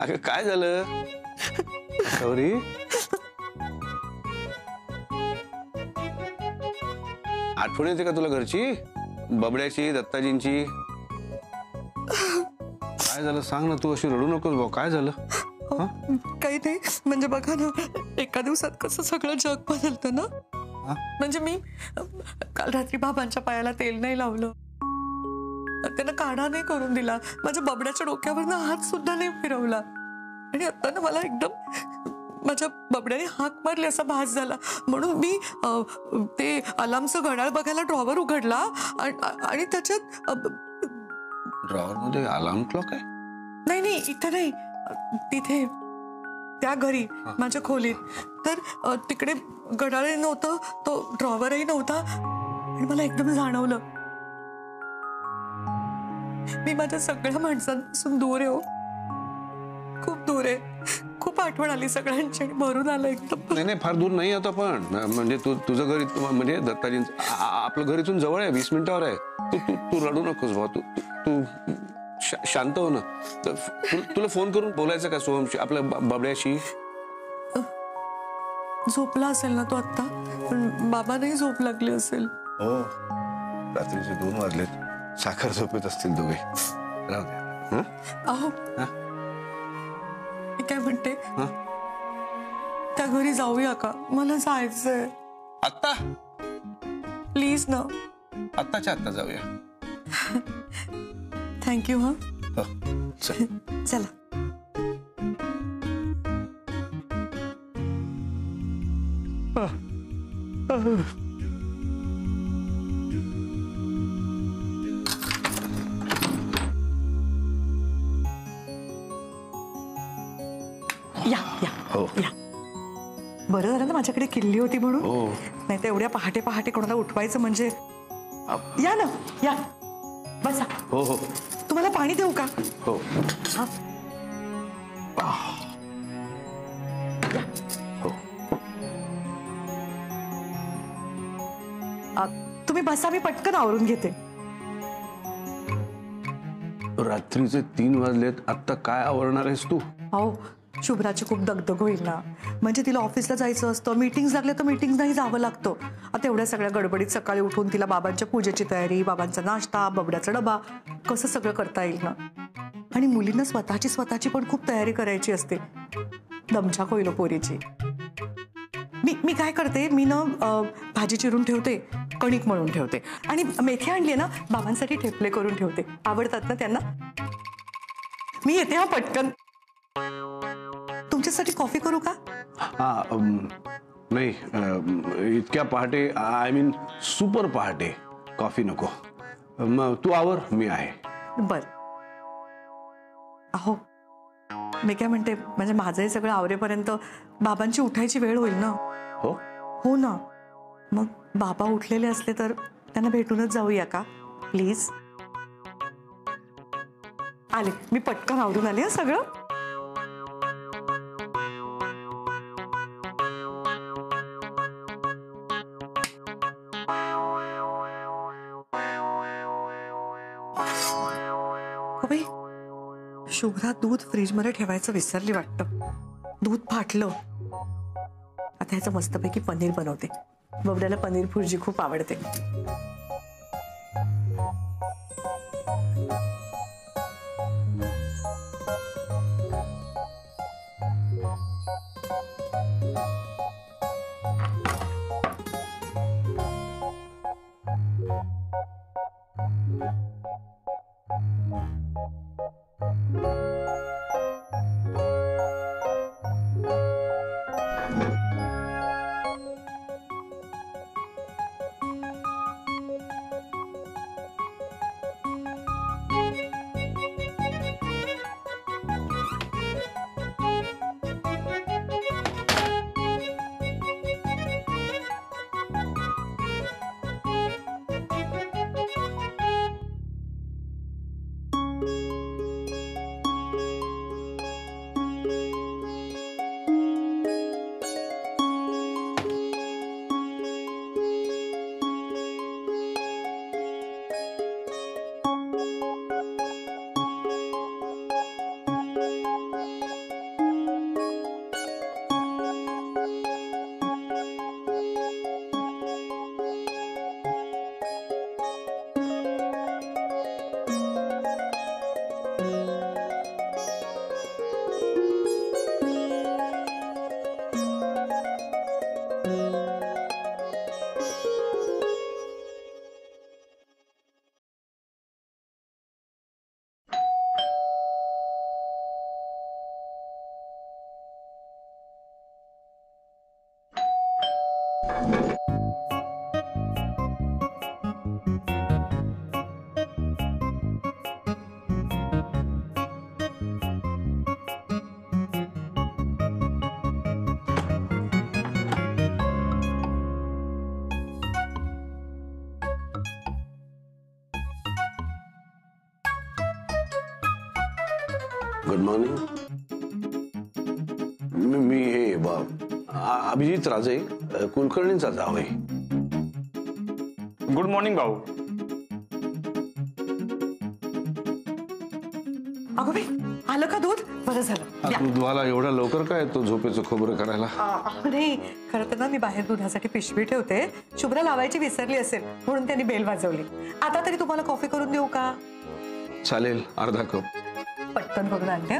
अगं काय झालं गौरी? आठवण येते का तुला घरची, बबड्याची, दत्ताजींची? काय झालं सांग ना, तू अशी रडू नकोस भाऊ. काय झालं? काही नाही, म्हणजे बघा ना, एका दिवसात कसं सगळं जग बदलतं ना. म्हणजे मी काल रात्री बाबांच्या पायाला तेल नाही लावलं, त्यांना काढा नाही करून दिला, माझ्या बबड्याच्या डोक्यावरनं हात सुद्धा नाही फिरवला. आणि आता ना मला एकदम माझ्या बबड्याने हाक मारली असा भास झाला. म्हणून मी ते अलार्मचं घड्याळ बघायला ड्रॉवर उघडला आणि त्याच्यात ड्रॉवर मध्ये अलार्म क्लॉक आहे? नाही नाही, इथे नाही, तिथे त्या घरी माझ्या खोलीत. तर तिकडे घड्याळही नव्हतं, तो ड्रॉवरही नव्हता. आणि मला एकदम जाणवलं मी माझ्या सगळ्या माणसांपासून दूर आहे, खूप दूर आहे. खूप आठवण आली सगळ्यांची आणि भरून आलं एकदम. नाही नाही, फार दूर नाही होता पण. म्हणजे तुझं घर म्हणजे दत्ताजींचं आपलं घर इथून जवळ आहे, 20 मिनिटावर आहे. तू तू तू रडू नकोस भाऊ. तू तू शांत हो ना. तुला फोन करून बोलायचं का सोहमशी, आपल्या बबड्याशी? झोपला असेल ना तो आता, पण बाबांनाही झोप लागली असेल. हो, रात्रीचे 2 वाजलेत. साखर झोपेत असतील दोघे. राहू द्या. अहो मी काय म्हणते, त्या घरी जाऊया का? मला जायचंय आत्ता. प्लीज ना. आत्ताच्या आत्ता जाऊया. थँक्यू. हा चला. या या हो या. बरं झालं ना माझ्याकडे किल्ली होती म्हणून. हो. नाही तर एवढ्या पहाटे पहाटे कोणाला उठवायचं म्हणजे. या ना, या बसा. हो हो. तुम्हाला पाणी देऊ का? हो. तुम्ही बसा, मी पटकन आवरून घेते. रात्रीचे 3 वाजलेत, आता काय आवरणार आहेस तू? अहो शुभ्राची खूप दगदग होईल ना. म्हणजे तिला ऑफिसला जायचं असतं, मीटिंग्स लागल्या तर मीटिंग्सनाही जावं लागतं. आता एवढ्या सगळ्या गडबडीत सकाळी उठून तिला बाबांच्या पूजेची तयारी, बाबांचा नाश्ता, बबड्याचा डबा, कसं सगळं करता येईल ना. आणि मुलींना स्वतःची पण खूप तयारी करायची असते. दमछाक होईल पोरीची. मी काय करते, मी ना भाजी चिरून ठेवते, कणिक मळून ठेवते आणि मेथी आणली ना, बाबांसाठी ठेपले करून ठेवते. आवडतात ना त्यांना. मी येते हा पटकन. तुमच्यासाठी कॉफी करू का? नाही, इतक्या पहाटे, आय मीन सुपर पहाटे कॉफी नको. मग तू आवर, मी आहे. बर. अहो मी काय म्हणते, म्हणजे माझंही सगळं आवरेपर्यंत बाबांची उठायची वेळ होईल ना. हो हो ना. मग बाबा उठलेले असले तर त्यांना भेटूनच जाऊया का प्लीज? आले, मी पटकन आवरून आले सगळं. शुभ्रा दूध फ्रीज मध्ये ठेवायचं विसरली वाटतं. दूध फाटलं. आता ह्याचं मस्तपैकी पनीर बनवते. बबड्याला पनीर भुर्जी खूप आवडते. Good morning. मी हे अभिजित राजे, कुलकर्णींचा जावई. गुड मॉर्निंग भाऊ. अगं बाई, आलं का दूध? बरं झालं. द्या. दूधवाला एवढा लवकर काय तो झोपेचं खोबरं करायला? नाही, खरं तर ना मी बाहेर दुधासाठी पिशवी ठेवते. शुभ्रा लावायची विसरली असेल म्हणून त्यांनी बेल वाजवली. आता तरी तुम्हाला कॉफी करून देऊ का? चालेल, अर्धा कप. पटकन करून आणते.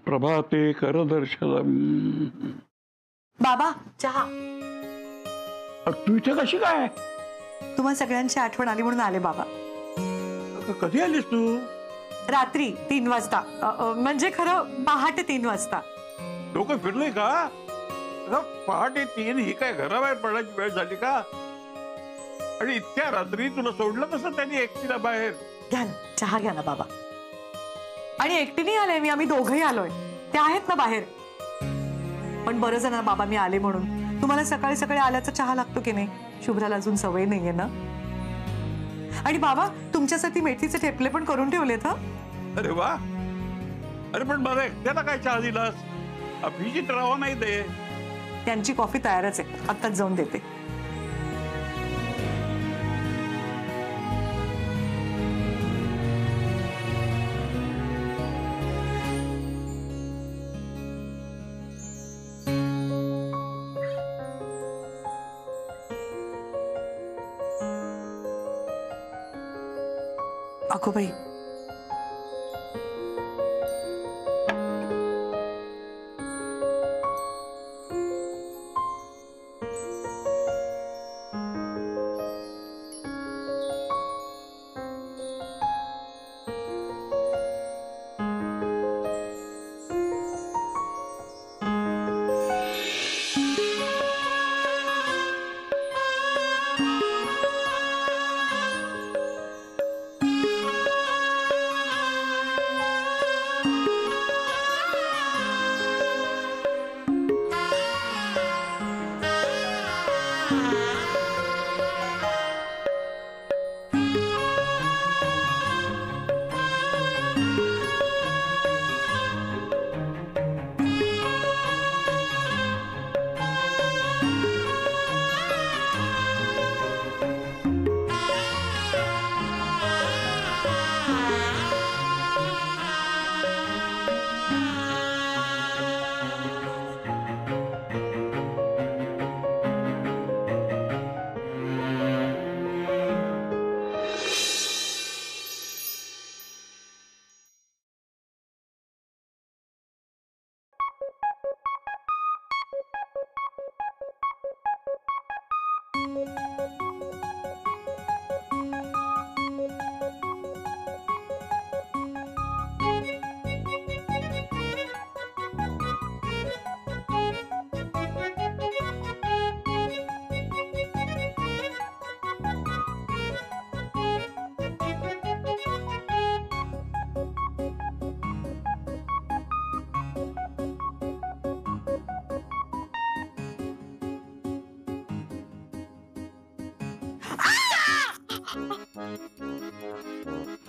प्रभाते करदर्शनम. बाबा, चहा. तू इथे कशी काय? तुम्हाला सगळ्यांची आठवण आली म्हणून आले बाबा. कधी आलीस तू? रात्री 3 वाजता. म्हणजे खरं पहाटे 3 वाजता. डोकं फिरलंय का? पहाटे 3 ही काय घराबाहेर पडण्याची वेळ झाली का? आणि इतक्या रात्री तुला सोडलं कसं त्यांनी एकटीला बाहेर? घ्या ना, चहा घ्या ना बाबा. आणि एकटी नाही आले मी, आम्ही दोघंही आलोय. ते आहेत ना बाहेर. पण बरं झालं ना बाबा मी आले म्हणून. तुम्हाला सकाळी सकाळी आल्याचा चहा लागतो की नाही? शुभ्राला अजून सवय नाहीये ना. आणि बाबा, तुमच्यासाठी मेथीचे ठेपले पण करून ठेवलेत. हा, अरे वा. अरे पण मला एकट्याला काय चहा दिलास? अभिजित राव नाही दे. त्यांची कॉफी तयारच आहे, आत्ताच जाऊन देते. अगो बाई,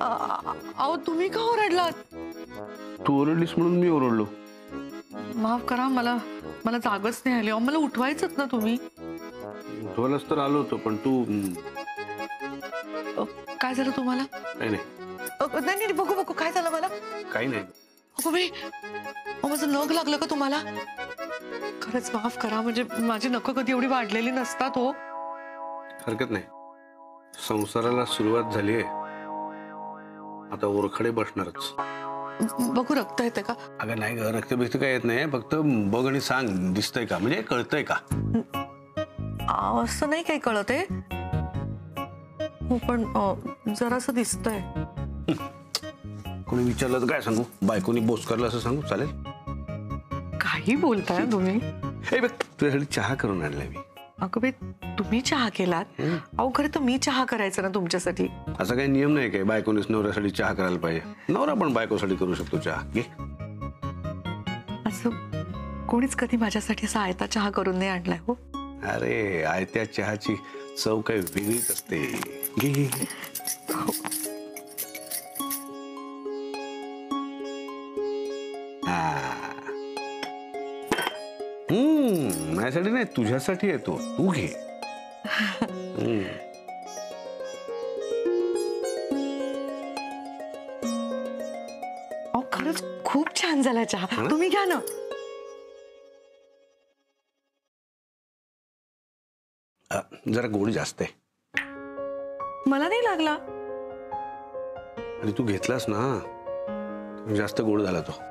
अहो तुम्ही का ओरडलात? तू ओरडलीस म्हणून मी ओरडलो. माफ करा, मला जागच नाही आली. अहो मला उठवायचंच ना तुम्ही. उठवायलाच तर आलो होतो पण तू काय झालं तुम्हाला? नाही नाही नाही बघू काय झालं मला? काही नाही. माझं नख लागलं का तुम्हाला? खरंच माफ करा, म्हणजे माझी नख कधी एवढी वाढलेली नसतात हो. हरकत नाही, संसाराला सुरुवात झालीये, आता ओरखडे बसणारच. बघू रक्त येते का? अगं नाही ग, रक्त बिक्त काय येत नाही, फक्त बघ आणि सांग दिसतंय का, म्हणजे कळतंय का. असं नाही काही कळत आहे हो, पण जरासं दिसतंय. कोणी विचारलं तर काय सांगू? बायकोनी बोसकारलं असं सांगू चालेल? काही बोलताय तुम्ही? हे बघ तुझ्यासाठी चहा करून आणलाय मी. अगं बाई तुम्ही चहा केलात? अहो खरं तर मी चहा करायचं ना तुमच्यासाठी. असा काही नियम नाही काय बायकोनीच नवऱ्यासाठी चहा करायला पाहिजे. नवरा पण बायकोसाठी करू शकतो चहा. घे. असं कोणीच कधी माझ्यासाठी असा आयता चहा करून नाही आणलाय हो. अरे आयत्या चहाची चव काही वेगळीच असते. घे. माझ्यासाठी नाही तुझ्यासाठी येतो, तू घे. अहो खरंच खूप छान झाला चहा, तुम्ही घ्या ना. जरा गोड जास्त आहे. मला नाही लागला. आणि तू घेतलास ना, जास्त गोड झाला तो.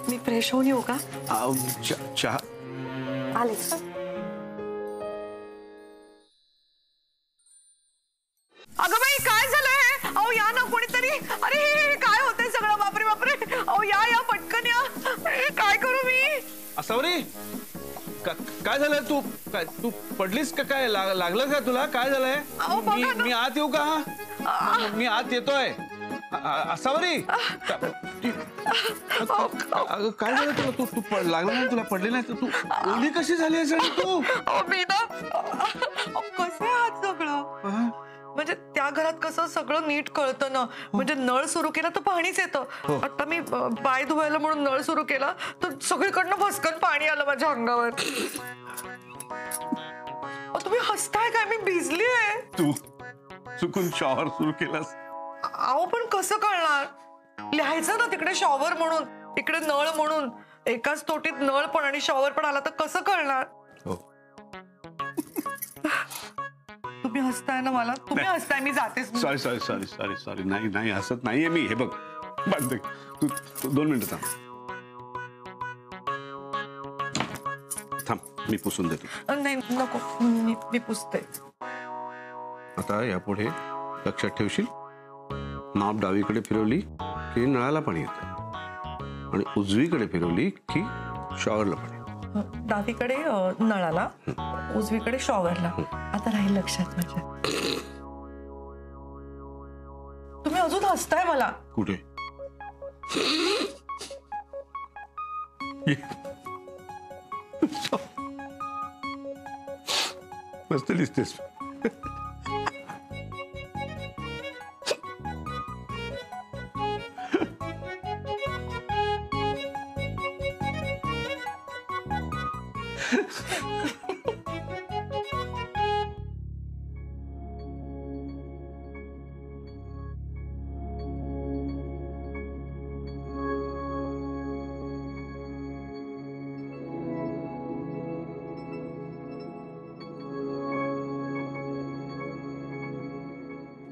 मी फ्रेश होऊन येऊ का? चहा आलेच. अगं बाई काय झालंय? अहो या ना कोणीतरी. अरे हे काय होतंय सगळं? बापरे बापरे. अहो या पटकन या. काय करू मी? असावरी काय झालंय? तू पडलीस का? काय लागलं का तुला? काय झालंय? मी आत येऊ का? मी आत येतोय. असावरी अगं काय झालं तुला? तू लागला नाही? तुला पडली नाही? तू ओली कशी झाली तू? मी ना कसं हात सगळं, म्हणजे त्या घरात कसं सगळं नीट कळतं ना. म्हणजे नळ सुरू केला तर पाणीच येतं. आता मी पाय धुवायला म्हणून नळ सुरू केला तर सगळीकडनं भसकन पाणी आलं माझ्या अंगावर. तुम्ही हसताय काय? मी भिजली आहे. तू चुकून शॉवर सुरू केलास. अहो पण कसं कळणार? लिहायचं ना तिकडे शॉवर म्हणून, इकडे नळ म्हणून. एकाच तोटीत नळ पण आणि शॉवर पण आला तर कसं कळणार? तुम्ही हसताय ना मला? तुम्ही हसताय, मी जातेच. सॉरी नाही हसत नाहीये मी. हे बघ तू 2 मिनिटं थांब, मी पुसून देतो. नाही नको, मी पुसते. आता यापुढे लक्षात ठेवशील, नाव डावीकडे फिरवली की नळाला पाणी येतं आणि उजवीकडे फिरवली की शॉवरला पाणी. डावीकडे नळाला, उजवीकडे शॉवरला. आता राहील लक्षात माझ्या. तुम्ही अजून हसताय मला. कुठे? मस्त दिसतेस.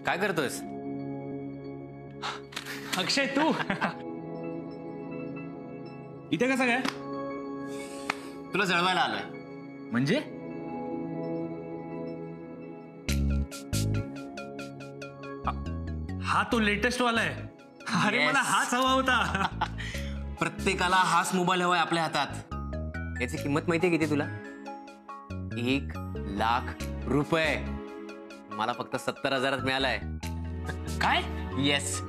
काय करतोयस? अक्षय तू इथे कसं काय? तुला जळवायला आलोय. म्हणजे हा तो लेटेस्ट वाला आहे. अरे Yes. मला हाच हवा होता. प्रत्येकाला हाच मोबाईल हवाय आपल्या हातात. याची किंमत माहितीये किती तुला? 1,00,000 रुपये. मला फक्त 70,000 मिळालाय. काय? येस.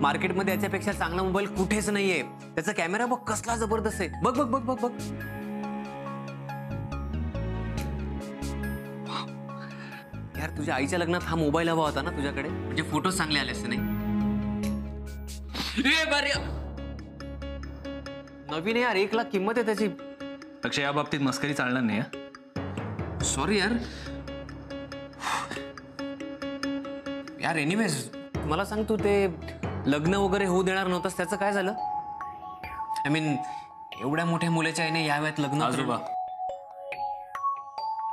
मार्केटमध्ये याच्यापेक्षा चांगला मोबाईल कुठेच नाहीये. त्याचा कॅमेरा बघ कसला जबरदस्त आहे. बघ बघ बघ बघ बघ. यार तुझ्या आईच्या लग्नात हा मोबाईल हवा होता ना तुझ्याकडे, म्हणजे फोटोज चांगले आले असते नाही? ए, बरे. नवीन आहे यार, 1 लाख किंमत आहे त्याची. अक्षय, या बाबतीत मस्करी चालणार नाही हं? सॉरी यार. यार एनिवेज मला सांग, तू ते लग्न वगैरे होऊ देणार नव्हतंस, त्याचं काय झालं? आय मीन एवढ्या मोठ्या मुलाच्या आईने या वयात लग्न.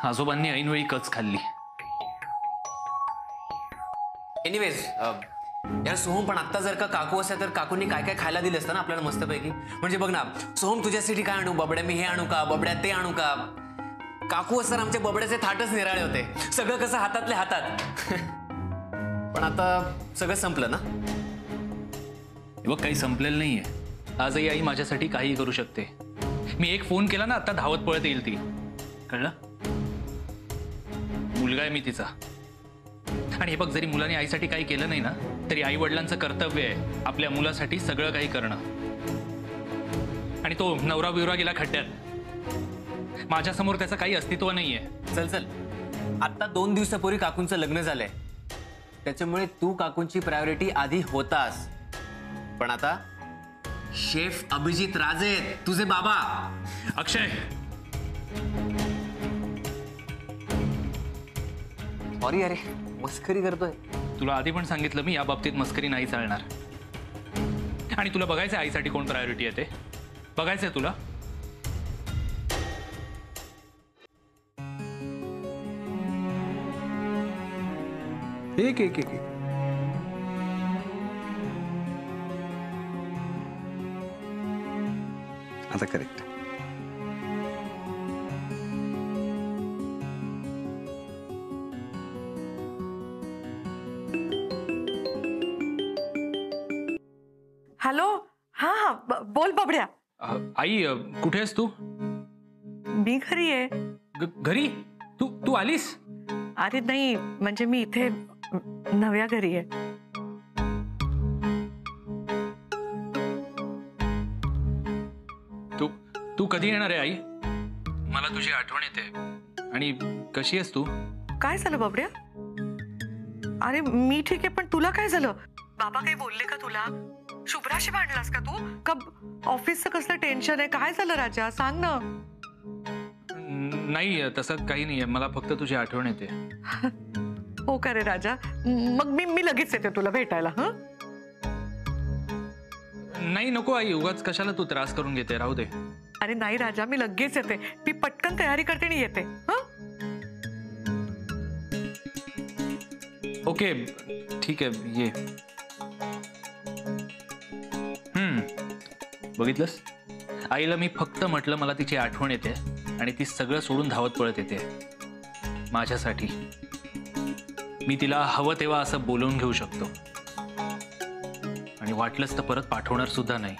आजोबांनी ऐनवेळी कच खाल्ली. एनिवेज यार सोहम, पण आता जर का काकू असता तर काकूंनी काय काय खायला दिलं असतं ना आपल्याला मस्तपैकी. म्हणजे बघ ना सोहम, तुझ्यासाठी काय आणू? बबड्या मी हे आणू का? बबड्या ते आणू का? काकू असताना आमच्या बबड्याचे थाटच निराळे होते, सगळं कसं हातातल्या हातात. पण आता सगळं संपलं ना. बघ, काही संपलेलं नाहीये. आजही आई माझ्यासाठी काहीही करू शकते. मी एक फोन केला ना, आता धावत पळत येईल ती. कळलं? मुलगा आहे मी तिचा. आणि हे बघ, जरी मुलाने आईसाठी काही केलं नाही ना, तरी आई वडिलांचं कर्तव्य आहे आपल्या मुलासाठी सगळं काही करणं. आणि तो नवरा बिवरा गेला खड्ड्यात, माझ्यासमोर त्याचं काही अस्तित्व नाहीये. चल चल, आता 2 दिवसापूर्वी काकूंचं लग्न झालंय, त्याच्यामुळे तू काकूंची प्रायोरिटी आधी होतास. पण आता शेफ अभिजित राजे तुझे बाबा. अक्षय, सॉरी अरे, मस्करी करतोय. तुला आधी पण सांगितलं मी, या बाबतीत मस्करी नाही चालणार. आणि तुला बघायचं आईसाठी कोण प्रायोरिटी आहे ते? बघायचंय तुला? एक एक एक आता करेक्ट. हॅलो. हा हा, बोल बबड्या. आई, कुठे आहेस तू? मी घरी आहे. घरी? तू तू आलीस? अरे नाही, म्हणजे मी इथे नव्या घरी आहे. तू तू कधी येणार आहे आई? मला तुझी आठवण येते. आणि कशी आहेस तू? काय झालं बबड्या? अरे मी ठीक आहे, पण तुला काय झालं? बाबा काही बोलले का तुला? शुभ्राशी भांडलास का तू? का ऑफिसचं कसलं टेन्शन आहे? काय झालं राजा, सांग ना. नाही, तसं काही नाहीये, मला फक्त तुझी आठवण येते. हो का रे राजा? मग मी लगेच येते तुला भेटायला. हं? नाही नको आई, उगाच कशाला तू त्रास करून घेते, राहू दे. अरे नाही राजा, मी लगेच येते. मी पटकन तयारी करते आणि येते. हं? ओके, ठीक आहे, ये. बघितलंस, आईला मी फक्त म्हटलं मला तिची आठवण येते आणि ती सगळं सोडून धावत पळत येते माझ्यासाठी. मी तिला हवं तेव्हा असं बोलवून घेऊ शकतो आणि वाटलंच तर परत पाठवणार सुद्धा नाही.